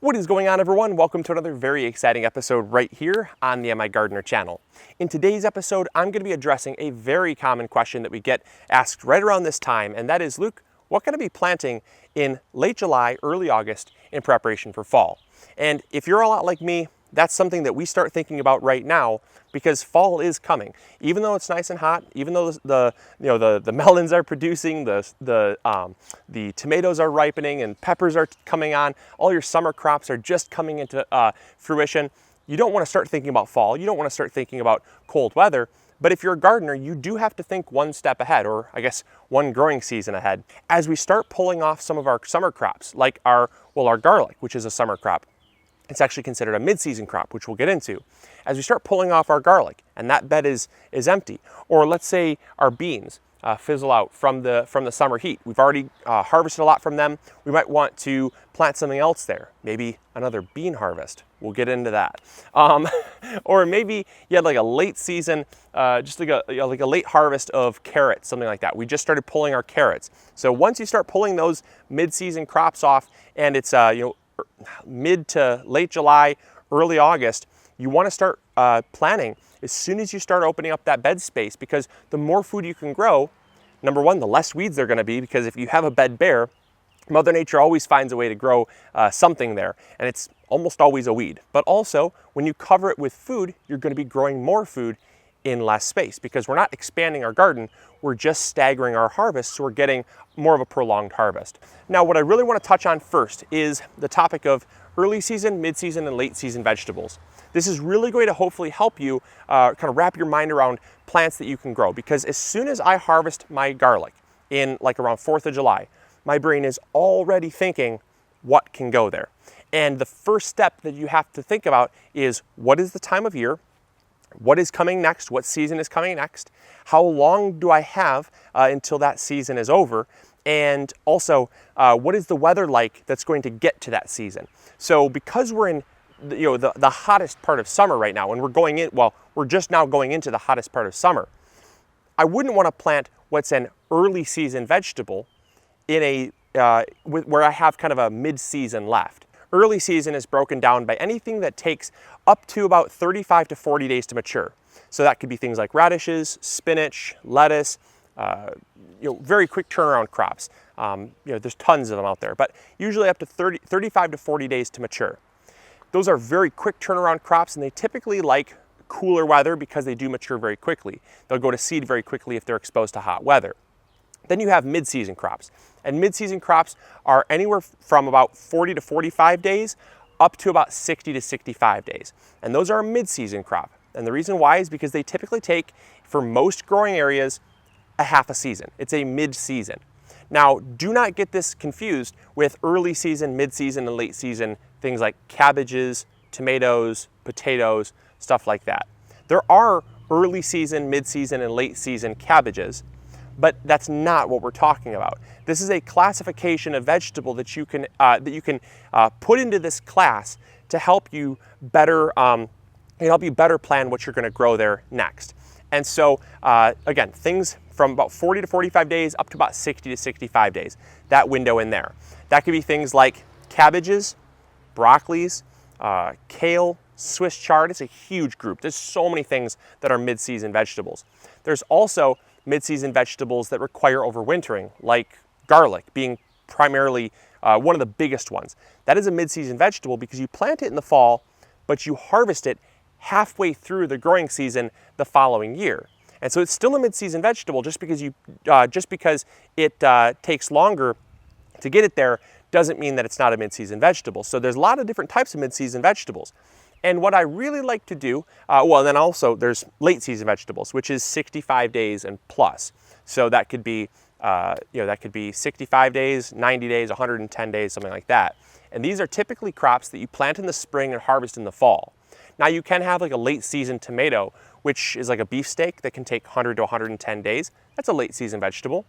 What is going on, everyone? Welcome to another very exciting episode right here on the MIgardener channel. In today's episode, I'm going to be addressing a very common question that we get asked right around this time, and that is, Luke, what can I be planting in late July, early August in preparation for fall? And if you're a lot like me, that's something that we start thinking about right now because fall is coming. Even though it's nice and hot, even though the melons are producing, the tomatoes are ripening and peppers are coming on, all your summer crops are just coming into fruition. You don't want to start thinking about fall. You don't want to start thinking about cold weather. But if you're a gardener, you do have to think one step ahead, or I guess one growing season ahead, as we start pulling off some of our summer crops, like our garlic, which is a summer crop. It's actually considered a mid-season crop, which we'll get into. As we start pulling off our garlic and that bed is empty, or let's say our beans fizzle out from the summer heat. We've already harvested a lot from them. We might want to plant something else there, maybe another bean harvest. We'll get into that. Or maybe you had like a late season, just like a late harvest of carrots, something like that. We just started pulling our carrots. So once you start pulling those mid-season crops off, and it's mid to late July, early August, you want to start planting as soon as you start opening up that bed space, because the more food you can grow, number one, the less weeds they're going to be, because if you have a bed bare, Mother Nature always finds a way to grow something there, and it's almost always a weed. But also, when you cover it with food, you're going to be growing more food in less space, because we're not expanding our garden, we're just staggering our harvest, so we're getting more of a prolonged harvest. Now, what I really want to touch on first is the topic of early season, mid-season, and late season vegetables. This is really going to hopefully help you kind of wrap your mind around plants that you can grow, because as soon as I harvest my garlic in like around 4th of July, my brain is already thinking what can go there. And the first step that you have to think about is, what is the time of year? What is coming next? What season is coming next? How long do I have until that season is over? And also, what is the weather like that's going to get to that season? So because we're in the hottest part of summer right now, and we're just now going into the hottest part of summer, I wouldn't want to plant what's an early season vegetable in where I have kind of a mid-season left. Early season is broken down by anything that takes up to about 35 to 40 days to mature. So that could be things like radishes, spinach, lettuce, very quick turnaround crops. There's tons of them out there, but usually up to 35 to 40 days to mature. Those are very quick turnaround crops, and they typically like cooler weather because they do mature very quickly. They'll go to seed very quickly if they're exposed to hot weather. Then you have mid-season crops, and mid-season crops are anywhere from about 40 to 45 days up to about 60 to 65 days. And those are a mid-season crop. And the reason why is because they typically take, for most growing areas, a half a season. It's a mid-season. Now, do not get this confused with early season, mid-season, and late season things like cabbages, tomatoes, potatoes, stuff like that. There are early season, mid-season, and late season cabbages, but that's not what we're talking about. This is a classification of vegetable that you can put into this class to help you better plan what you're going to grow there next. And so again, things from about 40 to 45 days up to about 60 to 65 days, that window in there. That could be things like cabbages, broccolis, kale, Swiss chard. It's a huge group. There's so many things that are mid-season vegetables. There's also mid-season vegetables that require overwintering, like garlic being primarily one of the biggest ones. That is a mid-season vegetable because you plant it in the fall, but you harvest it halfway through the growing season the following year. And so it's still a mid-season vegetable. Just because it takes longer to get it there doesn't mean that it's not a mid-season vegetable. So there's a lot of different types of mid-season vegetables. And what I really like to do, then also there's late season vegetables, which is 65 days and plus. So that could be 65 days, 90 days, 110 days, something like that. And these are typically crops that you plant in the spring and harvest in the fall. Now you can have like a late season tomato, which is like a beefsteak that can take 100 to 110 days. That's a late season vegetable.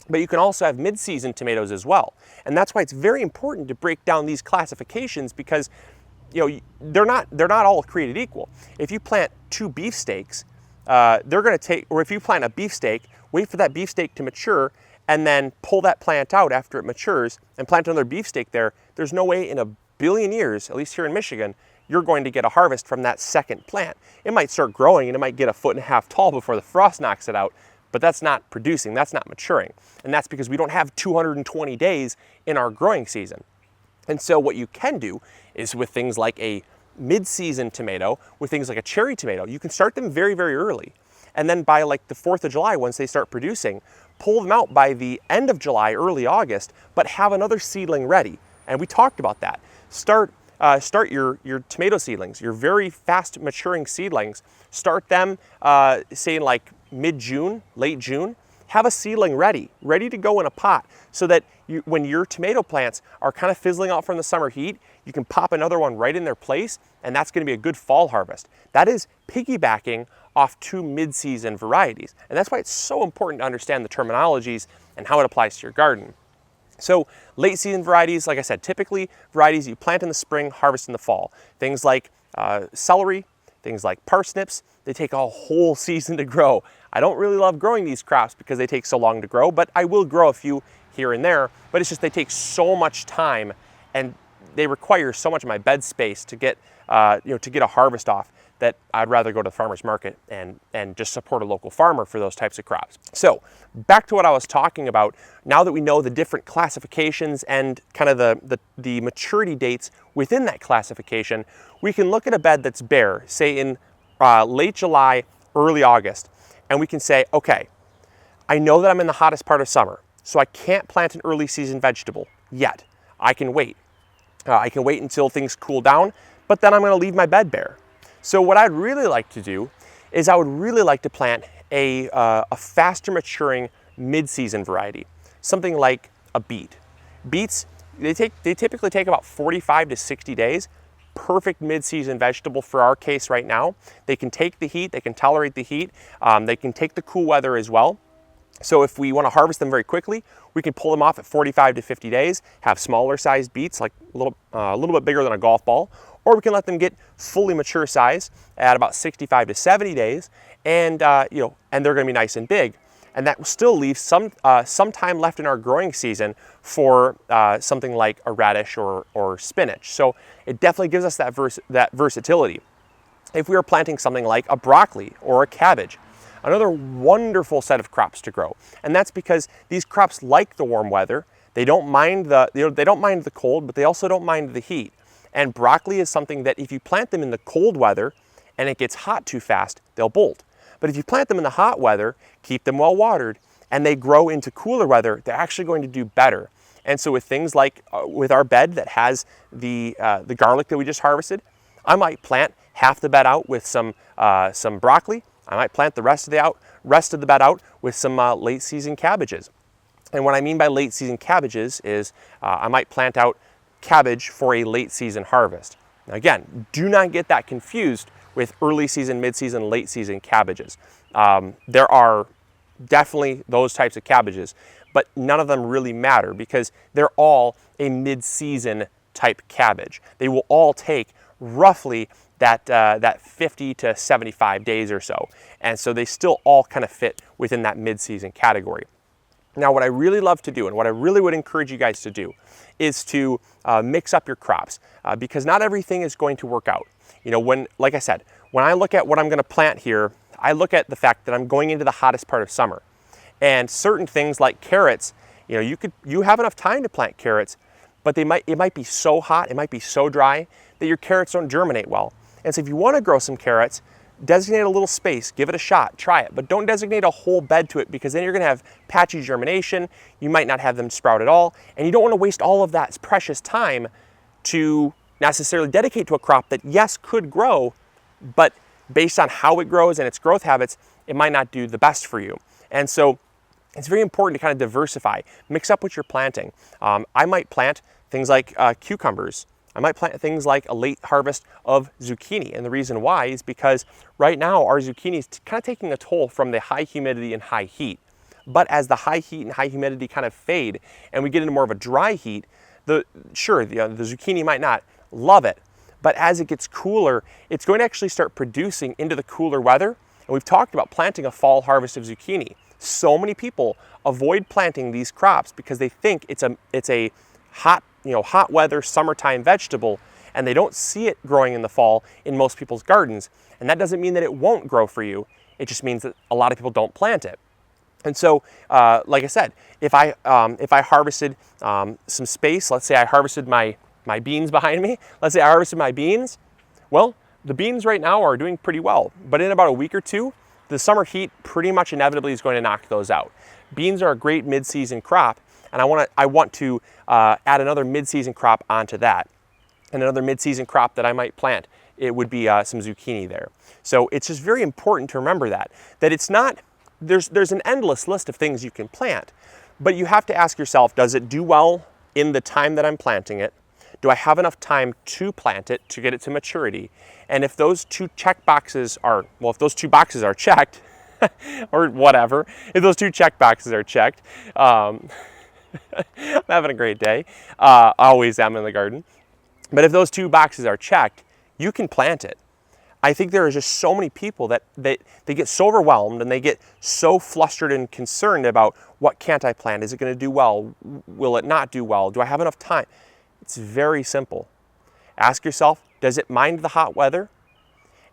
But you can also have mid-season tomatoes as well. And that's why it's very important to break down these classifications, because they're not all created equal. If you plant 2 beefsteaks, they're going to take, or if you plant a beefsteak, wait for that beefsteak to mature, and then pull that plant out after it matures and plant another beefsteak there, there's no way in a billion years, at least here in Michigan, you're going to get a harvest from that second plant. It might start growing and it might get 1.5 feet tall before the frost knocks it out, but that's not producing, that's not maturing. And that's because we don't have 220 days in our growing season. And so what you can do is with things like a mid-season tomato, with things like a cherry tomato, you can start them very, very early. And then by like the 4th of July, once they start producing, pull them out by the end of July, early August, but have another seedling ready. And we talked about that. Start your tomato seedlings, your very fast maturing seedlings. Start them, say in like mid-June, late June. Have a seedling ready to go in a pot so that when your tomato plants are kind of fizzling out from the summer heat, you can pop another one right in their place, and that's going to be a good fall harvest. That is piggybacking off 2 mid-season varieties. And that's why it's so important to understand the terminologies and how it applies to your garden. So late season varieties, like I said, typically varieties you plant in the spring, harvest in the fall. Things like celery, things like parsnips, they take a whole season to grow. I don't really love growing these crops because they take so long to grow, but I will grow a few here and there, but it's just they take so much time and they require so much of my bed space to get, to get a harvest off that I'd rather go to the farmer's market and just support a local farmer for those types of crops. So back to what I was talking about, now that we know the different classifications and kind of the maturity dates within that classification, we can look at a bed that's bare, say in late July, early August, and we can say, okay, I know that I'm in the hottest part of summer, so I can't plant an early season vegetable yet. I can wait. I can wait until things cool down, but then I'm going to leave my bed bare. So what I'd really like to do is I would really like to plant a faster maturing mid-season variety, something like a beet. Beets, they typically take about 45 to 60 days. Perfect mid-season vegetable for our case right now. They can take the heat, they can tolerate the heat, they can take the cool weather as well. So if we want to harvest them very quickly, we can pull them off at 45 to 50 days, have smaller sized beets, like a little bit bigger than a golf ball, or we can let them get fully mature size at about 65 to 70 days, and and they're going to be nice and big. And that will still leave some time left in our growing season for something like a radish or spinach. So it definitely gives us that versatility. If we were planting something like a broccoli or a cabbage, another wonderful set of crops to grow. And that's because these crops like the warm weather. They don't mind they don't mind the cold, but they also don't mind the heat. And broccoli is something that if you plant them in the cold weather and it gets hot too fast, they'll bolt. But if you plant them in the hot weather, keep them well watered, and they grow into cooler weather, they're actually going to do better. And so with things like with our bed that has the garlic that we just harvested, I might plant half the bed out with some broccoli. I might plant the rest of the bed out with some late season cabbages. And what I mean by late season cabbages is I might plant out cabbage for a late season harvest. Now again, do not get that confused with early season, mid-season, late season cabbages. There are definitely those types of cabbages, but none of them really matter because they're all a mid-season type cabbage. They will all take roughly that 50 to 75 days or so. And so they still all kind of fit within that mid-season category. Now, what I really love to do and what I really would encourage you guys to do is to mix up your crops because not everything is going to work out. Like I said, when I look at what I'm going to plant here, I look at the fact that I'm going into the hottest part of summer. And certain things like carrots, you have enough time to plant carrots, but it might be so hot, it might be so dry that your carrots don't germinate well. And so if you want to grow some carrots, designate a little space, give it a shot, try it, but don't designate a whole bed to it because then you're going to have patchy germination, you might not have them sprout at all, and you don't want to waste all of that precious time to necessarily dedicate to a crop that, yes, could grow, but based on how it grows and its growth habits, it might not do the best for you. And so it's very important to kind of diversify, mix up what you're planting. I might plant things like cucumbers. I might plant things like a late harvest of zucchini. And the reason why is because right now our zucchini is kind of taking a toll from the high humidity and high heat. But as the high heat and high humidity kind of fade and we get into more of a dry heat, the zucchini might not love it. But as it gets cooler, it's going to actually start producing into the cooler weather. And we've talked about planting a fall harvest of zucchini. So many people avoid planting these crops because they think it's a hot hot weather, summertime vegetable, and they don't see it growing in the fall in most people's gardens. And that doesn't mean that it won't grow for you. It just means that a lot of people don't plant it. And so, like I said, if I harvested some space, let's say I harvested my beans behind me, let's say I harvested my beans, well, the beans right now are doing pretty well, but in about a week or two, the summer heat pretty much inevitably is going to knock those out. Beans are a great mid-season crop, and I want to add another mid-season crop onto that. And another mid-season crop that I might plant, it would be some zucchini there. So it's just very important to remember that it's not, there's an endless list of things you can plant, but you have to ask yourself, does it do well in the time that I'm planting it? Do I have enough time to plant it to get it to maturity? And if those two check boxes are, well, if those two boxes are checked, or whatever, if those two check boxes are checked, I'm having a great day. Always am in the garden. But if those two boxes are checked, you can plant it. I think there are just so many people that they get so overwhelmed and they get so flustered and concerned about, what can't I plant? Is it going to do well? Will it not do well? Do I have enough time? It's very simple. Ask yourself, does it mind the hot weather?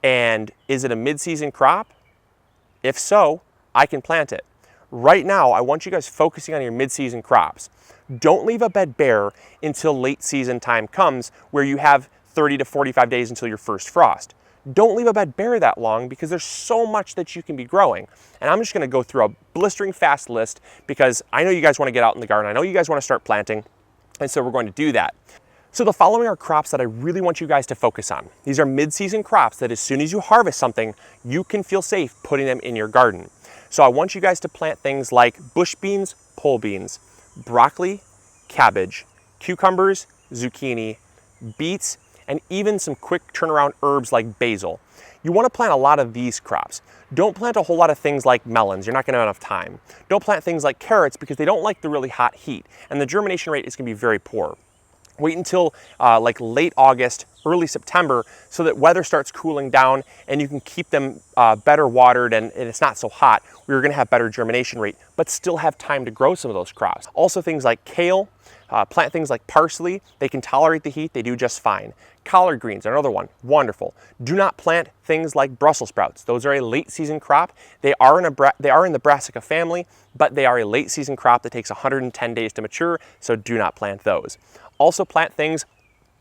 And is it a mid-season crop? If so, I can plant it. Right now, I want you guys focusing on your mid-season crops. Don't leave a bed bare until late season time comes, where you have 30 to 45 days until your first frost. Don't leave a bed bare that long, because there's so much that you can be growing. And I'm just going to go through a blistering fast list, because I know you guys want to get out in the garden. I know you guys want to start planting. And so we're going to do that. So the following are crops that I really want you guys to focus on. These are mid-season crops that as soon as you harvest something, you can feel safe putting them in your garden. So I want you guys to plant things like bush beans, pole beans, broccoli, cabbage, cucumbers, zucchini, beets, and even some quick turnaround herbs like basil. You want to plant a lot of these crops. Don't plant a whole lot of things like melons. You're not going to have enough time. Don't plant things like carrots, because they don't like the really hot heat, and the germination rate is going to be very poor. Wait until like late August, early September, so that weather starts cooling down and you can keep them better watered and it's not so hot. We're going to have better germination rate, but still have time to grow some of those crops. Also things like kale, plant things like parsley. They can tolerate the heat. They do just fine. Collard greens are another one. Wonderful. Do not plant things like Brussels sprouts. Those are a late season crop. They are in the brassica family, but they are a late season crop that takes 110 days to mature, so do not plant those. Also plant things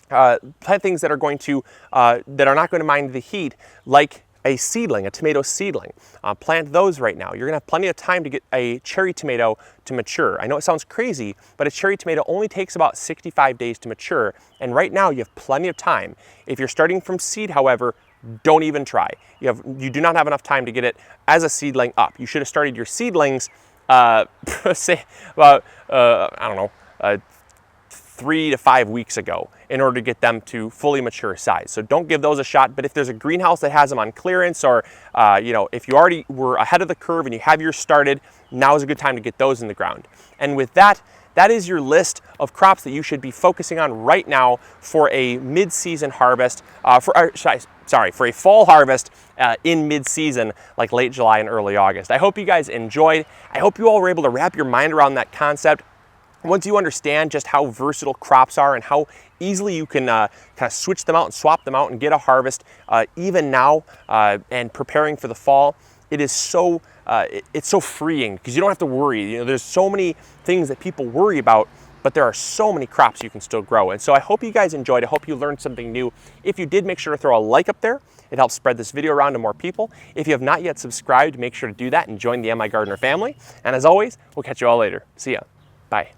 that are going to that are not going to mind the heat, like a seedling, a tomato seedling. Plant those right now. You're going to have plenty of time to get a cherry tomato to mature. I know it sounds crazy, but a cherry tomato only takes about 65 days to mature, and right now you have plenty of time. If you're starting from seed, however, don't even try. You do not have enough time to get it as a seedling up. You should have started your seedlings, say about I don't know, 3 to 5 weeks ago, in order to get them to fully mature size. So don't give those a shot. But if there's a greenhouse that has them on clearance, or if you already were ahead of the curve and you have yours started, now is a good time to get those in the ground. And with that, that is your list of crops that you should be focusing on right now for a mid-season harvest, for a fall harvest in mid-season, like late July and early August. I hope you guys enjoyed. I hope you all were able to wrap your mind around that concept. Once you understand just how versatile crops are and how easily you can kind of switch them out and swap them out and get a harvest even now and preparing for the fall, it is so it's so freeing, because you don't have to worry. There's so many things that people worry about, but there are so many crops you can still grow. And so I hope you guys enjoyed. I hope you learned something new. If you did, make sure to throw a like up there. It helps spread this video around to more people. If you have not yet subscribed, make sure to do that and join the MIgardener family. And as always, we'll catch you all later. See ya. Bye.